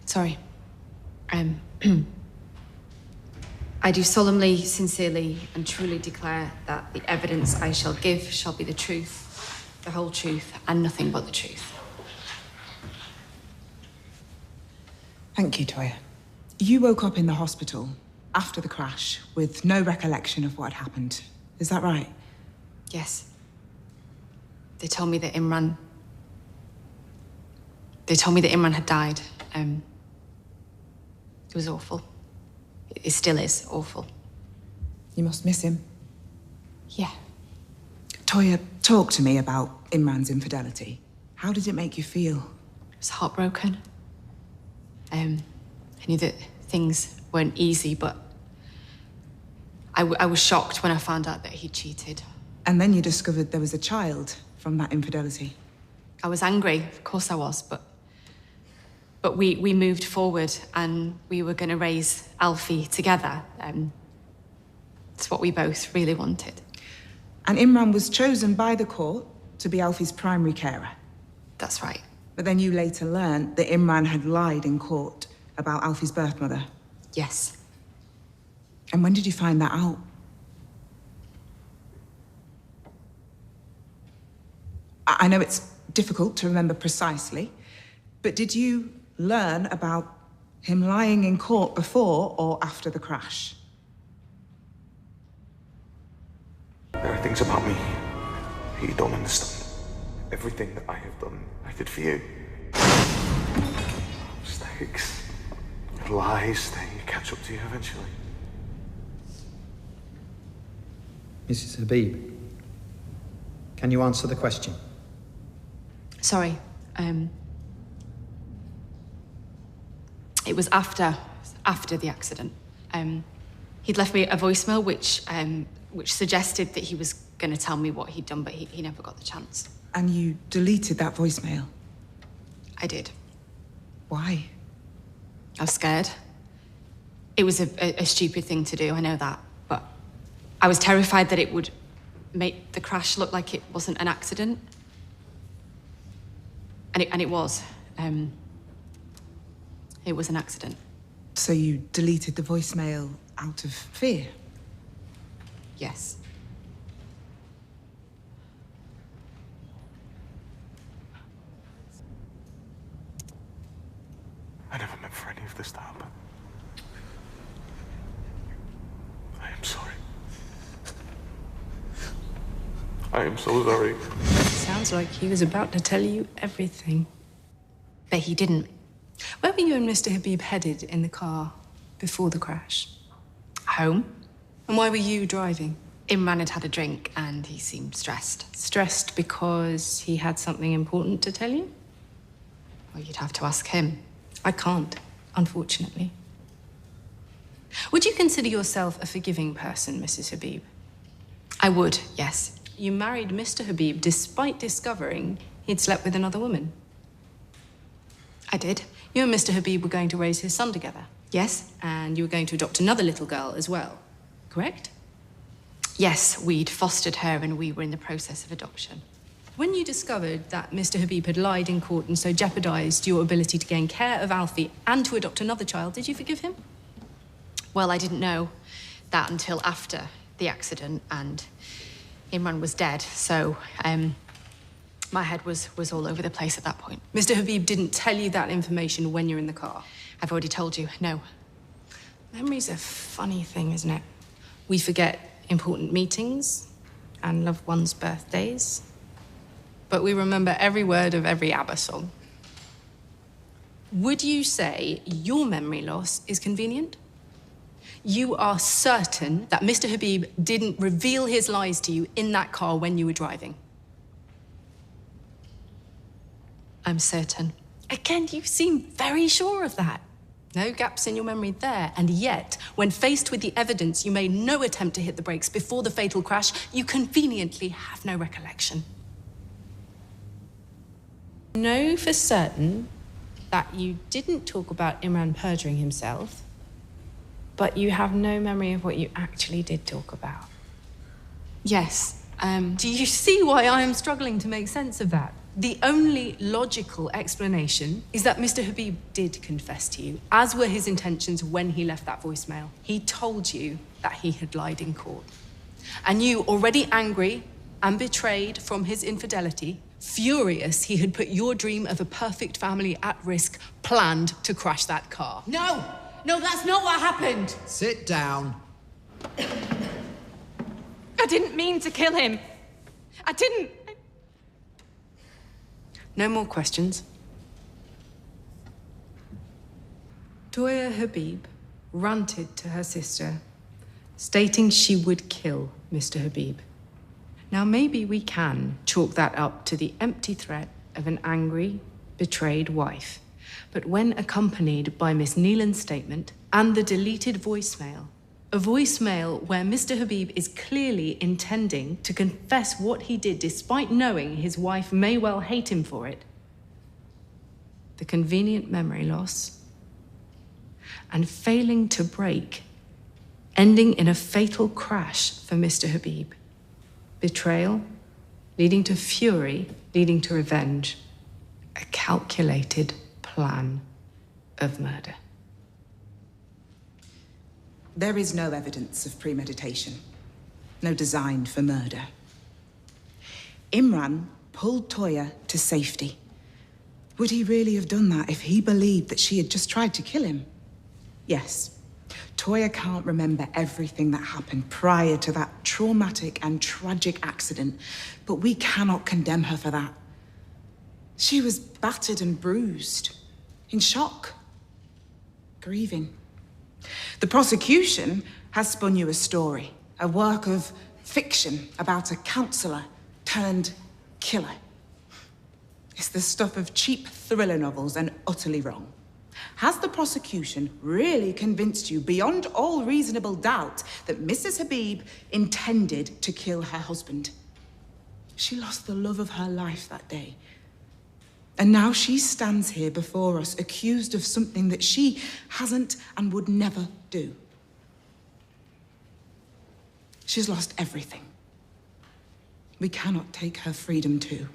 Sorry. I do solemnly, sincerely, and truly declare that the evidence I shall give shall be the truth, the whole truth, and nothing but the truth. Thank you, Toya. You woke up in the hospital after the crash with no recollection of what had happened. Is that right? Yes. They told me that Imran had died. It was awful. It still is awful. You must miss him. Yeah. Toya, talk to me about Imran's infidelity. How did it make you feel? I was heartbroken. I knew that things weren't easy, but I was shocked when I found out that he cheated. And then you discovered there was a child from that infidelity. I was angry, of course I was, but we moved forward and we were going to raise Alfie together. It's what we both really wanted. And Imran was chosen by the court to be Alfie's primary carer. That's right. But then you later learned that Imran had lied in court about Alfie's birth mother. Yes. And when did you find that out? I know it's difficult to remember precisely, but did you learn about him lying in court before or after the crash? There are things about me you don't understand. Everything that I have done, I did for you. Mistakes, lies, they catch up to you eventually. Mrs. Habib, can you answer the question? Sorry. It was after the accident. He'd left me a voicemail which suggested that he was going to tell me what he'd done, but he never got the chance. And you deleted that voicemail? I did. Why? I was scared. It was a stupid thing to do, I know that, but I was terrified that it would make the crash look like it wasn't an accident. And it was. It was an accident. So you deleted the voicemail out of fear? Yes. I never meant for any of this to happen. I am sorry. I am so sorry. Sounds like he was about to tell you everything. But he didn't. Where were you and Mr. Habib headed in the car before the crash? Home. And why were you driving? Imran had had a drink and he seemed stressed. Stressed because he had something important to tell you? Well, you'd have to ask him. I can't, unfortunately. Would you consider yourself a forgiving person, Mrs. Habib? I would, yes. You married Mr. Habib despite discovering he'd slept with another woman. I did. You and Mr. Habib were going to raise his son together. Yes. And you were going to adopt another little girl as well, correct? Yes, we'd fostered her and we were in the process of adoption. When you discovered that Mr. Habib had lied in court and so jeopardized your ability to gain care of Alfie and to adopt another child, did you forgive him? Well, I didn't know that until after the accident and Imran was dead, so my head was all over the place at that point. Mr. Habib didn't tell you that information when you're in the car? I've already told you, no. Memory's a funny thing, isn't it? We forget important meetings and loved ones' birthdays, but we remember every word of every ABBA song. Would you say your memory loss is convenient? You are certain that Mr. Habib didn't reveal his lies to you in that car when you were driving? I'm certain. Again, you seem very sure of that. No gaps in your memory there. And yet, when faced with the evidence, you made no attempt to hit the brakes before the fatal crash. You conveniently have no recollection. Know for certain that you didn't talk about Imran perjuring himself, but you have no memory of what you actually did talk about. Yes. Do you see why I am struggling to make sense of that? The only logical explanation is that Mr. Habib did confess to you, as were his intentions when he left that voicemail. He told you that he had lied in court. And you, already angry and betrayed from his infidelity, furious he had put your dream of a perfect family at risk, planned to crash that car. No! No, that's not what happened! Sit down. I didn't mean to kill him. I didn't. No more questions. Toya Habib ranted to her sister, stating she would kill Mr. Habib. Now, maybe we can chalk that up to the empty threat of an angry, betrayed wife. But when accompanied by Miss Neelan's statement and the deleted voicemail, a voicemail where Mr. Habib is clearly intending to confess what he did despite knowing his wife may well hate him for it, the convenient memory loss, and failing to brake, ending in a fatal crash for Mr. Habib. Betrayal, leading to fury, leading to revenge. A calculated plan of murder. There is no evidence of premeditation. No design for murder. Imran pulled Toya to safety. Would he really have done that if he believed that she had just tried to kill him? Yes. Toya can't remember everything that happened prior to that traumatic and tragic accident, but we cannot condemn her for that. She was battered and bruised, in shock, grieving. The prosecution has spun you a story, a work of fiction about a counselor turned killer. It's the stuff of cheap thriller novels and utterly wrong. Has the prosecution really convinced you beyond all reasonable doubt that Mrs. Habib intended to kill her husband? She lost the love of her life that day. And now she stands here before us, accused of something that she hasn't and would never do. She's lost everything. We cannot take her freedom too.